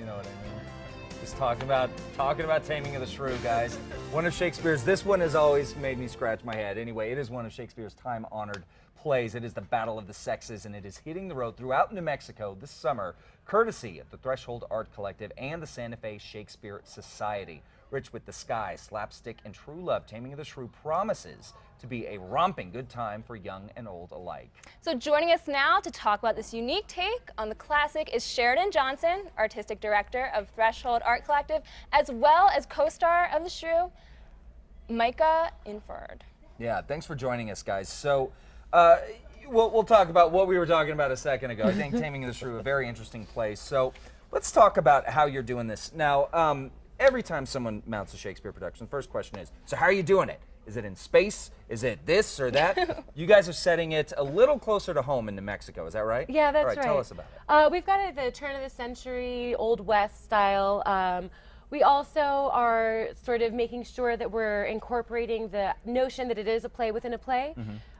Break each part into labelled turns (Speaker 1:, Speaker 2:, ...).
Speaker 1: You know what I mean? Just talking about Taming of the Shrew, guys. One of Shakespeare's. This one has always made me scratch my head. Anyway, it is one of Shakespeare's time-honored plays. It is the Battle of the Sexes, and it is hitting the road throughout New Mexico this summer, courtesy of the Threshold Art Collective and the Santa Fe Shakespeare Society. Rich with the sky, slapstick, and true love, Taming of the Shrew promises to be a romping good time for young and old alike.
Speaker 2: So joining us now to talk about this unique take on the classic is Sheridan Johnson, Artistic Director of Threshold Art Collective, as well as co-star of the Shrew, Micah Inford.
Speaker 1: Yeah, thanks for joining us, guys. So, we'll talk about what we were talking about a second ago. I think Taming of the Shrew, a very interesting place. So, let's talk about how you're doing this. Now, every time someone mounts a Shakespeare production, the first question is, so how are you doing it? Is it in space? Is it this or that? You guys are setting it a little closer to home in New Mexico, is that right?
Speaker 3: Yeah, that's
Speaker 1: right.
Speaker 3: right.
Speaker 1: Tell us about it.
Speaker 3: We've got it the turn of the century, Old West style. We also are sort of making sure that we're incorporating the notion that it is a play within a play.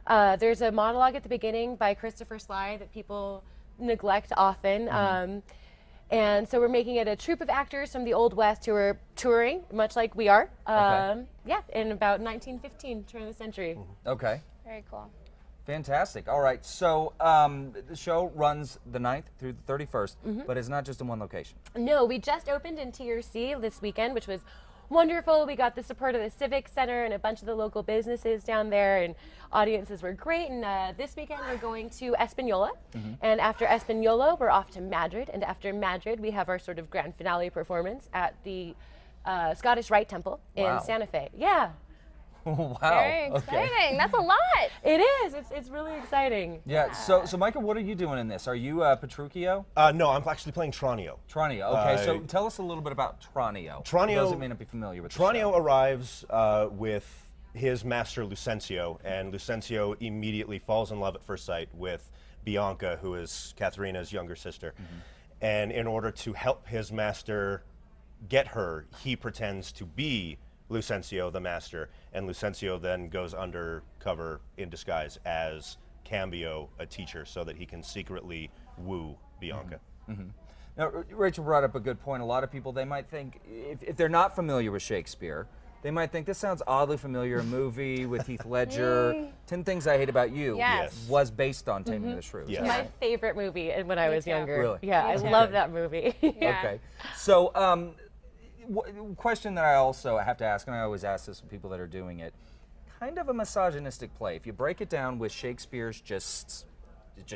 Speaker 3: There's a monologue at the beginning by Christopher Sly that people neglect often. And so we're making it a troupe of actors from the Old West who are touring, much like we are. Yeah, in about 1915, turn of the century.
Speaker 1: Okay.
Speaker 2: Very cool.
Speaker 1: Fantastic. All right, so the show runs the 9th through the 31st, but it's not just in one location.
Speaker 3: No, we just opened in TRC this weekend, which was wonderful. We got the support of the Civic Center and a bunch of the local businesses down there, and audiences were great. And this weekend we're going to Espanola, and after Espanola we're off to Madrid, and after Madrid we have our sort of grand finale performance at the Scottish Rite Temple in Santa Fe. Yeah.
Speaker 1: Wow.
Speaker 2: Very exciting.
Speaker 1: Okay.
Speaker 2: That's a lot.
Speaker 3: It is. It's really exciting.
Speaker 1: Yeah. So Micah, what are you doing in this? Are you Petruchio?
Speaker 4: No, I'm actually playing Tranio.
Speaker 1: Tranio. Okay. So tell us a little bit about Tranio.
Speaker 4: Tranio.
Speaker 1: For those that may not be familiar with
Speaker 4: Tranio arrives with his master Lucencio, and Lucencio immediately falls in love at first sight with Bianca, who is Katharina's younger sister. And in order to help his master get her, he pretends to be Lucencio, the master, and Lucencio then goes undercover in disguise as Cambio, a teacher, so that he can secretly woo Bianca.
Speaker 1: Now, Rachel brought up a good point. A lot of people, they might think, if they're not familiar with Shakespeare, they might think this sounds oddly familiar. A movie with Heath Ledger, 10 Things I Hate About You,
Speaker 2: Yes.
Speaker 1: was based on Taming of the Shrew.
Speaker 4: Yes.
Speaker 3: My favorite movie when I was
Speaker 2: too.
Speaker 3: younger.
Speaker 1: Really?
Speaker 3: Yeah, I
Speaker 2: too.
Speaker 3: love that movie.
Speaker 2: Yeah.
Speaker 1: Okay. So, question that I also have to ask, and I always ask this with people that are doing it, kind of a misogynistic play. If you break it down with Shakespeare's just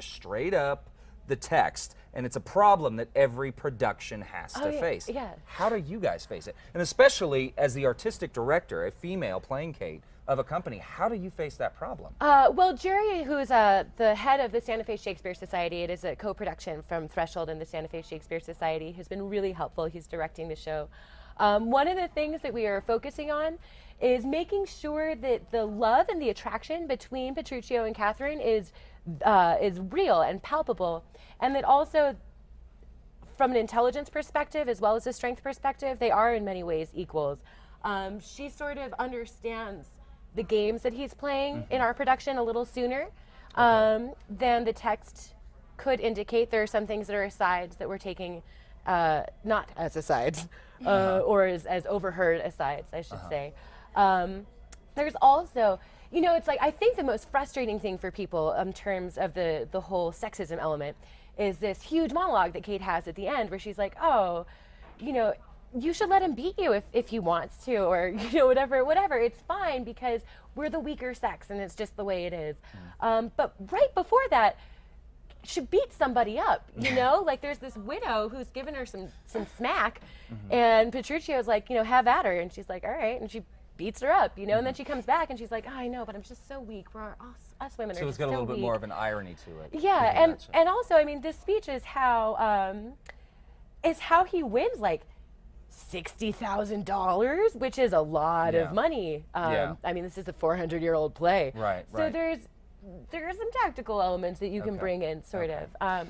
Speaker 1: straight up the text, and it's a problem that every production has to face.
Speaker 3: yeah.
Speaker 1: How do you guys face it? And especially as the artistic director, a female playing Kate, of a company, how do you face that problem?
Speaker 3: Well, Jerry, who's the head of the Santa Fe Shakespeare Society, it is a co-production from Threshold and the Santa Fe Shakespeare Society, has been really helpful. He's directing the show. One of the things that we are focusing on is making sure that the love and the attraction between Petruchio and Catherine is real and palpable, and that also, from an intelligence perspective as well as a strength perspective, they are in many ways equals. She sort of understands the games that he's playing in our production a little sooner than the text could indicate. There are some things that are asides that we're taking not as asides, or as overheard asides, I should say. There's also, you know, it's like, I think the most frustrating thing for people in terms of the whole sexism element is this huge monologue that Kate has at the end where she's like, oh, you know, you should let him beat you if he wants to, or, you know, whatever. It's fine because we're the weaker sex and it's just the way it is. But right before that, she beats somebody up, you know? Like, there's this widow who's given her some smack, and Petruchio's like, you know, have at her. And she's like, all right. And she beats her up, you know? And then she comes back and she's like, oh, I know, but I'm just so weak. Us women are
Speaker 1: So it's
Speaker 3: just
Speaker 1: got a
Speaker 3: so
Speaker 1: little bit
Speaker 3: weak.
Speaker 1: more of an irony to it.
Speaker 3: Yeah, and also, I mean, this speech is how he wins, like, $60,000, which is a lot of money. I mean, this is a 400-year-old play.
Speaker 1: Right,
Speaker 3: So
Speaker 1: right.
Speaker 3: there are some tactical elements that you can bring in, sort of.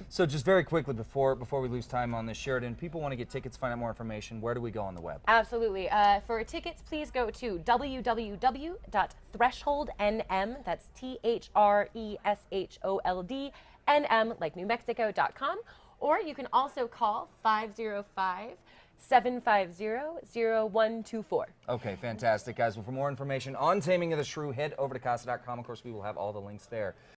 Speaker 1: So just very quickly before we lose time on this, Sheridan, people want to get tickets, find out more information. Where do we go on the web?
Speaker 3: Absolutely. For tickets, please go to www.thresholdnm, that's THRESHOLD, NM, like New Mexico.com, Or you can also call 505-750-0124.
Speaker 1: Okay, fantastic, guys. Well, for more information on Taming of the Shrew, head over to casa.com. Of course, we will have all the links there.